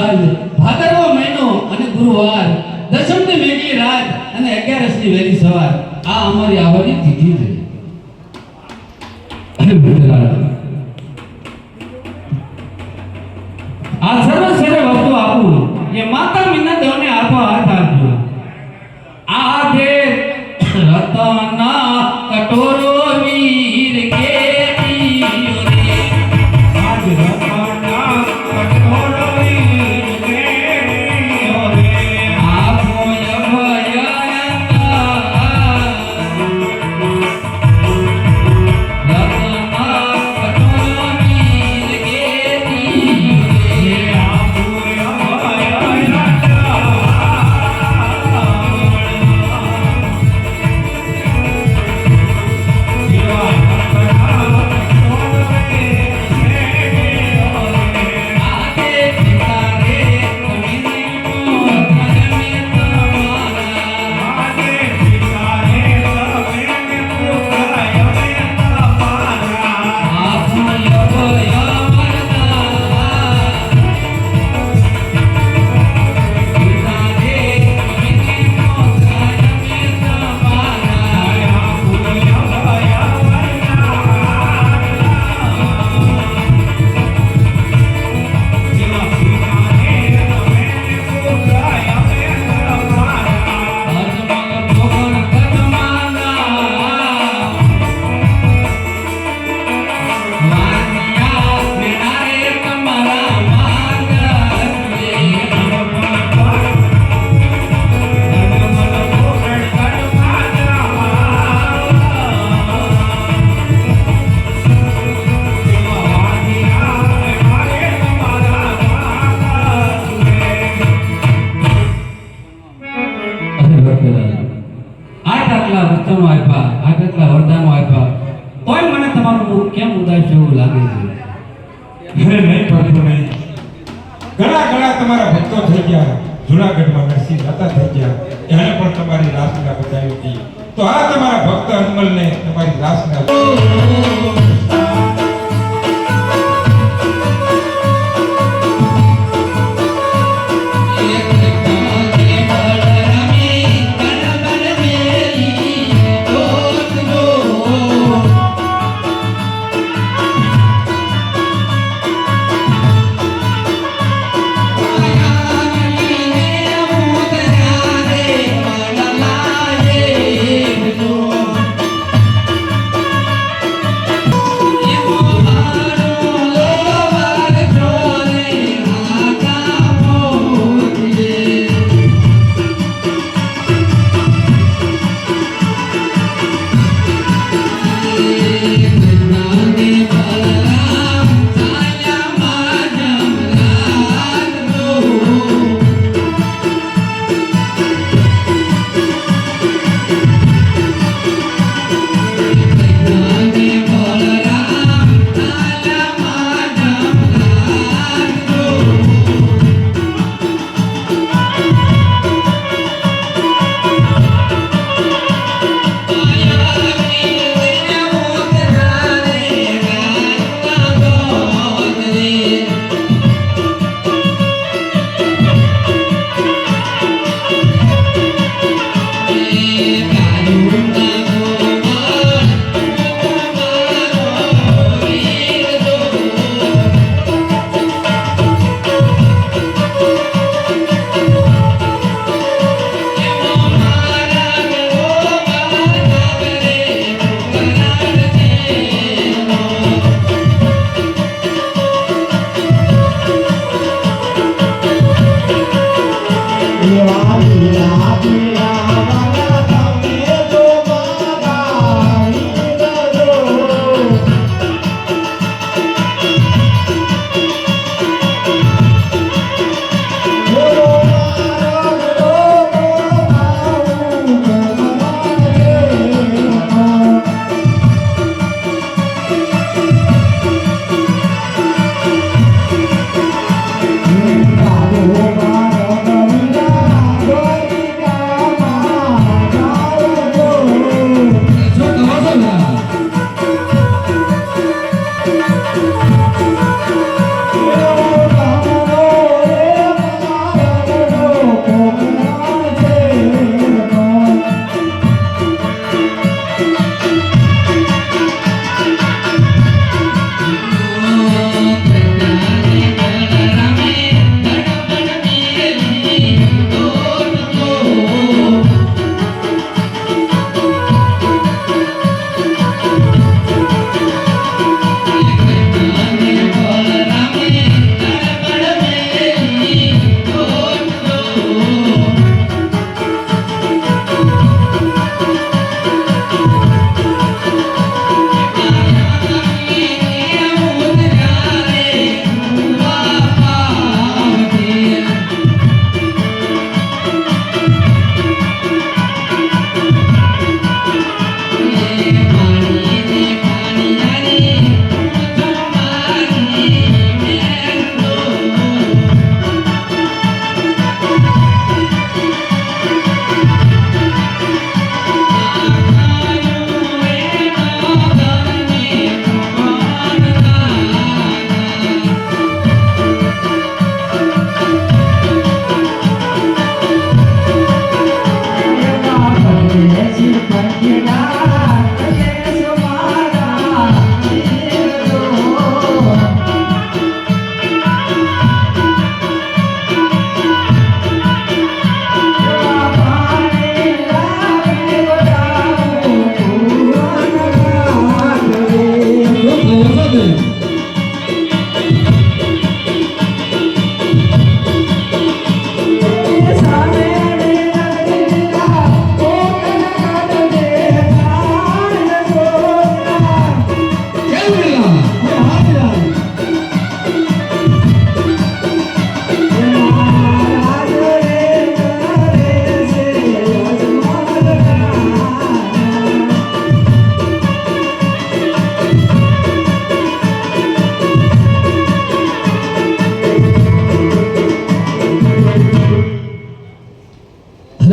સાજ ભાદરવો મહિનો અને ગુરુવાર દશમની મેઘલી રાત અને 11ની વહેલી સવાર આ અમારી આવવાની તિથિ છે. આ સર્વ વસ્તુ આપું એ માતા મીના દેવને આપવા હાથ આપજો. આ જે રતના કટોરો વીર કેતી રે આજ રતના કટોરો વીર કેતી રે આપો અભયતા રતના કટોરો વીર કેતી રે આપો ઘણા તમારા ભક્તો થઈ ગયા, જૂનાગઢમાં નરસિંહ દાતા થઈ ગયા, એને પણ તમારી રાસના બતાવી હતી. તો આ તમારા ભક્ત અનમલને તમારી રાસના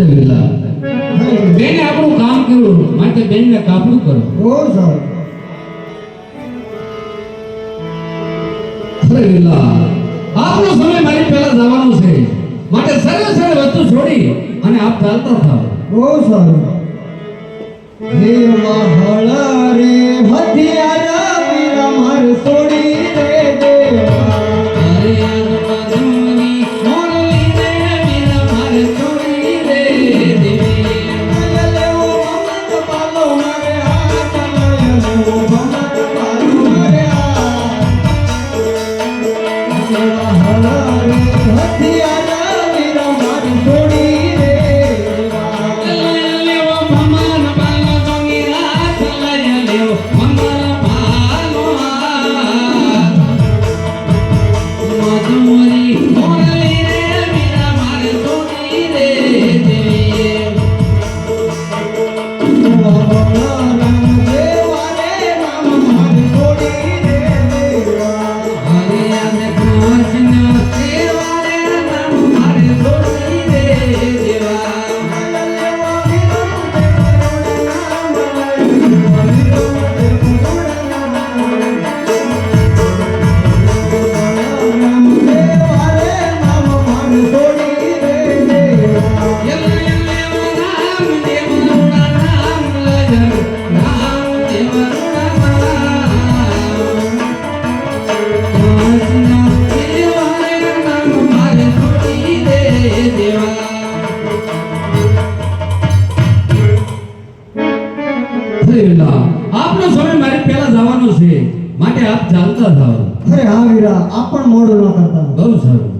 અરે વિલા બેને આપણું કામ કર્યું માટે બેનને કાપડું કરો બહુ સારું. અરે વિલા આપનો સમય મારી પહેલા જવાનો છે માટે સર્વે સર્વે વસ્તુ છોડી અને આપ ચાલતા થાવ બહુ સારું. હે મહળ રે હથિયાર વીરા માર છોડી રે દેવા. અરે આત્મા મોરલી રે વીરા મારે છોડી રે દેવી નય લેવો ભમર પાલો મારે હાથ, નય લેવો ભમર પાલો મારે હાથ. હે મહળ રે હથિયાર વીરા માર છોડી રે દેવા. લેવો ભમર પાલો જોગી રાત લઈ લેવો ભમર પાલો મધુરી મોરલી રે વીરા મારે છોડી રે દેવી રામ દેવા રે રામ માર છોડી રે દેવા. હરે આને કૃષ્ણ સેવા રે નામ મારે છોડી રે દેવા આપનો સમય મારી પહેલા જવાનો છે માટે આપ ચાલતા થાવ અરે હા વીરા, આપ પણ મોડું ન કરતા. બહુ સારું